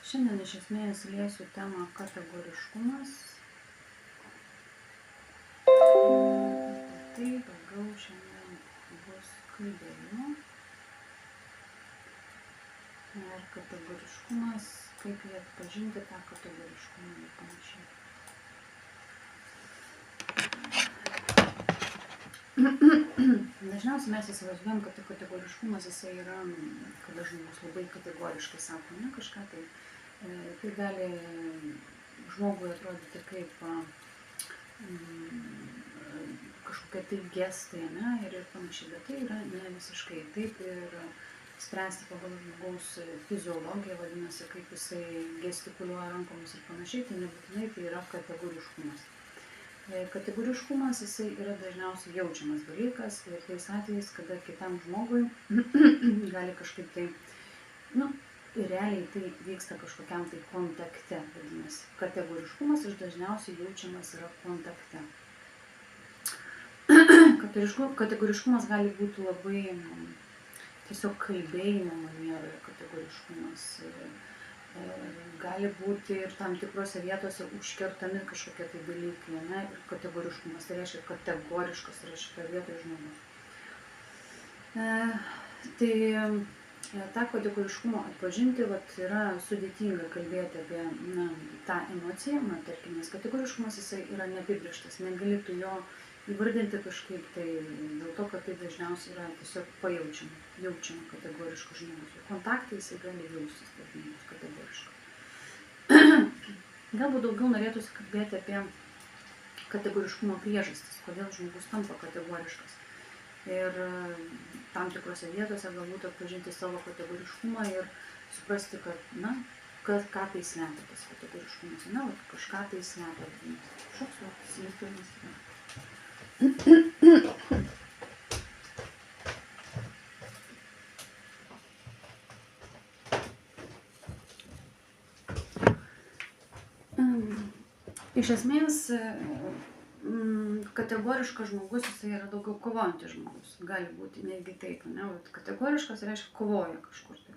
Šiandien iš esmės liesiu temą kategoriškumas. Tai daugiau šiandien bus kalbėjimo. Ir kategoriškumas, kaip jį atpažinti tą kategoriškumą ir panašiai. Dažniausiai mes įsivaizduojam, kad kategoriškumas jisai yra, kada žmogus labai kategoriškai sako, ne, kažką tai. Tai gali žmogui atrodyti kaip kažkokie tai gestai, ne, ir panašiai, bet tai yra ne visiškai taip ir spręsti pagal žmogaus fiziologiją, vadinasi, kaip jisai gestikuliuoja rankomis ir panašiai, tai nebūtinai tai yra kategoriškumas. Kategoriškumas jisai yra dažniausiai jaučiamas dalykas ir tais atvejais, kada kitam žmogui gali kažkaip tai, realiai tai vyksta kažkokiam tai kontakte, vadinasi. Kategoriškumas dažniausiai jaučiamas yra kontakte. Kategoriškumas gali būti labai tiesiog kalbėjimo manieroje kategoriškumas. Gali būti ir tam tikrose vietose užkertami kažkokie tai dalykai, ne, ir kategoriškumas, tai reiškia kategoriškas yra šitoje vietoje žmogus. Tai tą kategoriškumą atpažinti yra sudėtinga kalbėti apie tą emociją, tarkim, nes kategoriškumas jisai yra neapibrėžtas, negali tu jo įvardinti kažkaip, tai dėl to, kad tai dažniausiai yra tiesiog jaučiama kategoriškas žmogus. Ir kontaktai jisai gali jaustis tas žmogus kategoriškai. Galbūt daugiau norėtųsi kalbėti apie kategoriškumo priežastis, kodėl žmogus tampa kategoriškas. Ir tam tikrose vietose galbūt atpažinti savo kategoriškumą ir suprasti, kad ką tai slepia tas kategoriškumas. Kažką tai slepia. Šoks slėpimas yra. Iš esmės, kategoriškas žmogus jisai yra daugiau kovojantis žmogus. Gali būti netgi taip, ne? Kategoriškas reiškia kovoja kažkur tai.